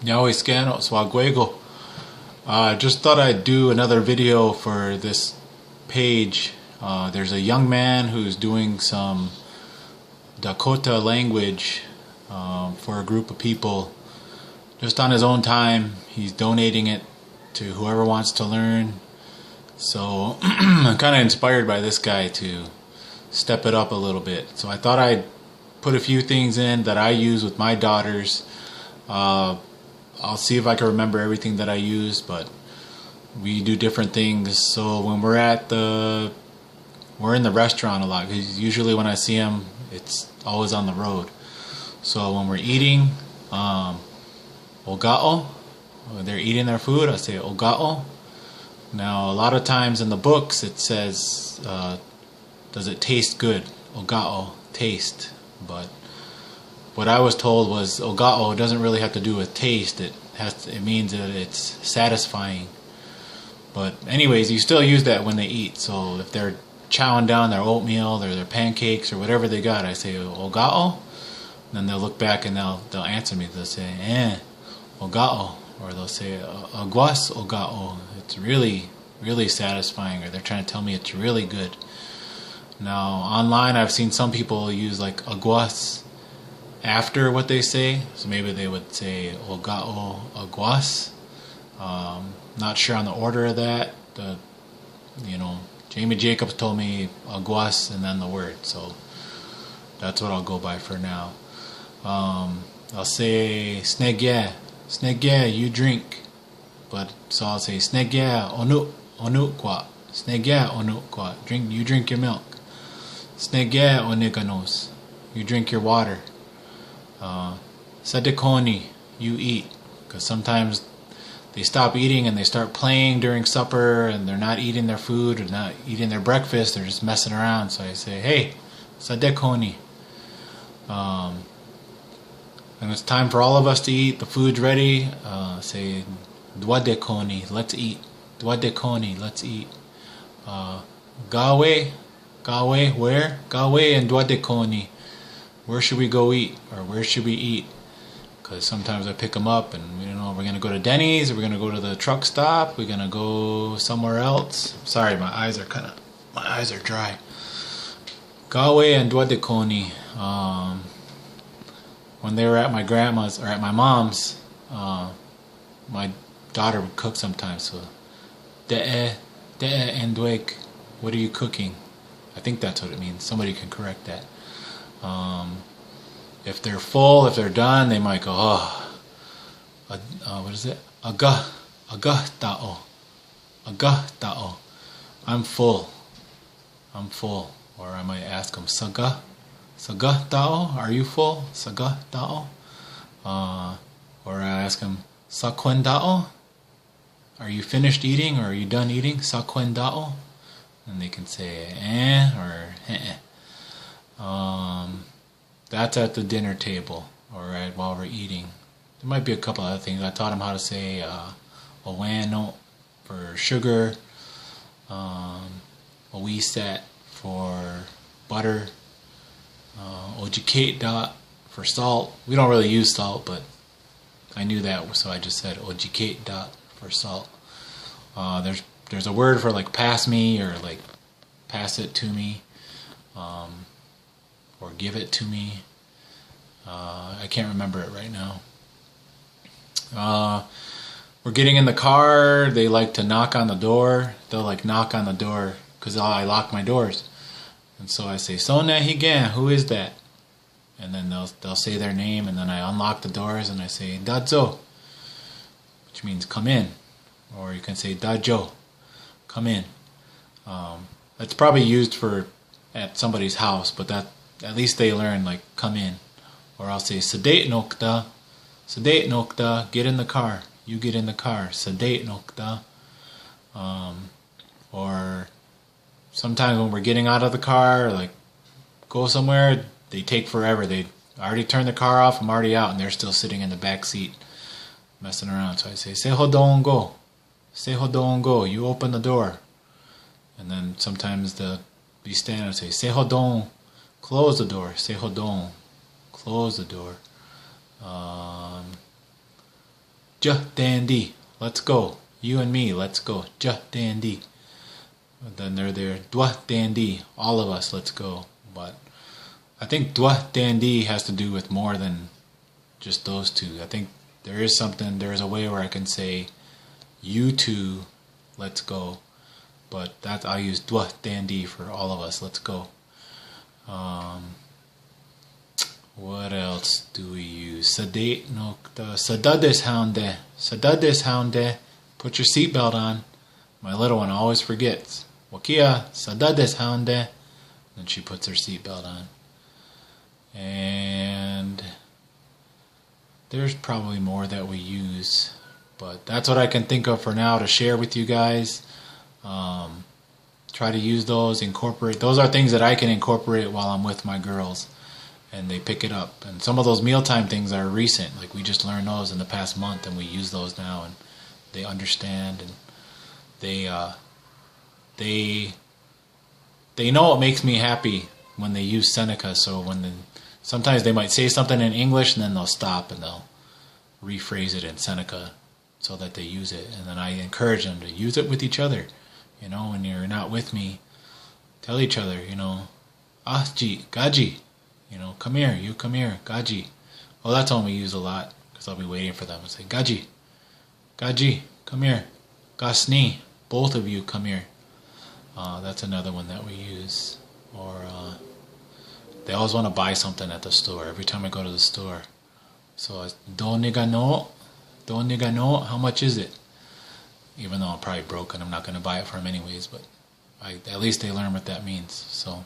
Yaoi scano swaguego. I just thought I'd do another video for this page. There's a young man who's doing some Dakota language for a group of people just on his own time. He's donating it to whoever wants to learn. So I'm kind of inspired by this guy to step it up a little bit. So I thought I'd put a few things in that I use with my daughters. I'll see if I can remember everything that I use, but we do different things. So when we're in the restaurant a lot, because usually when I see him, it's always on the road. So when we're eating, oga'o, when they're eating their food, I say oga'o. Now a lot of times in the books it says, does it taste good? Oga'o, taste. But what I was told was oga'o doesn't really have to do with taste. It means that it's satisfying. But anyways, you still use that when they eat. So if they're chowing down their oatmeal or their pancakes or whatever they got, I say oga'o. Then they'll look back and they'll answer me. They'll say oga'o, or they'll say aguas oga'o. It's really, really satisfying, or they're trying to tell me it's really good. Now online I've seen some people use like aguas after what they say, so maybe they would say oga'o aguas. Not sure on the order of that. Jamie Jacobs told me aguas and then the word, so that's what I'll go by for now. I'll say snegya, you drink, but so I'll say snegya onu kwa, snegya onu kwa, you drink your milk. Snegya oniganos, you drink your water. Sadahga'oh, you eat, because sometimes they stop eating and they start playing during supper and they're not eating their food or not eating their breakfast, they're just messing around. So I say, hey, sadahga'oh. And it's time for all of us to eat. The food's ready. Say dwadekoni, let's eat. Dwadekoni, let's eat. Gawe, where? Gawe and dwadekoni. Where should we go eat? Or where should we eat? Because sometimes I pick them up and we're going to go to Denny's, or we're going to go to the truck stop, we're going to go somewhere else. Sorry, my eyes are dry. Gawe and dwadekoni. When they were at my grandma's or at my mom's, my daughter would cook sometimes. So, de'e and dwek, what are you cooking? I think that's what it means. Somebody can correct that. If they're full, if they're done, they might go, what is it? Sahda'oh. I'm full. Or I might ask them, sahda'oh, are you full? Sahda'oh. Or I ask them, sahda'oh, are you finished eating, or are you done eating? Sahda'oh. And they can say or that's at the dinner table, or while we're eating. There might be a couple other things. I taught them how to say owano for sugar, owisat for butter, ojikate for salt. We don't really use salt, but I knew that, so I just said ojikate for salt. There's a word for like pass me, or like pass it to me, or give it to me. I can't remember it right now. We're getting in the car. They like to knock on the door. They'll like knock on the door because I lock my doors. And so I say, Sona higen, who is that? And then they'll say their name, and then I unlock the doors and I say, Dadzo, which means come in. Or you can say Dajo, come in. That's probably used at somebody's house, but that at least they learn, like, come in. Or I'll say sedate nokta, get in the car, you get in the car, sedate nokta. Or sometimes when we're getting out of the car, like go somewhere, they take forever. They already turned the car off, I'm already out, and they're still sitting in the back seat messing around. So I say sehodon go, you open the door. And then sometimes they'll be standing and say sehodon, close the door, sehodon, close the door. Ja dandy, let's go. You and me, let's go. Ja dandy. Then they're there. Dwa dandy, all of us, let's go. But I think dwa dandy has to do with more than just those two. I think there is a way where I can say you two, let's go. But that I use dwa dandy for all of us, let's go. What else do we use? Sadahga'oh. Sadahga'oh. Put your seatbelt on. My little one always forgets. Wakia sadahga'oh. And she puts her seatbelt on. And there's probably more that we use, but that's what I can think of for now to share with you guys. Try to use those, incorporate. Those are things that I can incorporate while I'm with my girls, and they pick it up. And some of those mealtime things are recent, like we just learned those in the past month, and we use those now, and they understand, and they know it makes me happy when they use Seneca. So sometimes they might say something in English, and then they'll stop and they'll rephrase it in Seneca so that they use it. And then I encourage them to use it with each other. You know, when you're not with me, tell each other, you know, Ahji, Gaji, you know, come here, you come here, Gaji. Well, that's one we use a lot, because I'll be waiting for them and say, Gaji, Gaji, come here, Gasni, both of you come here. That's another one that we use. Or they always want to buy something at the store every time I go to the store. So do nigga no, how much is it? Even though I'm probably broke and I'm not going to buy it for them anyways, but at least they learn what that means. So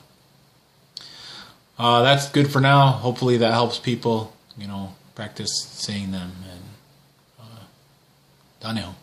that's good for now. Hopefully that helps people, you know, practice saying them. And Daneo.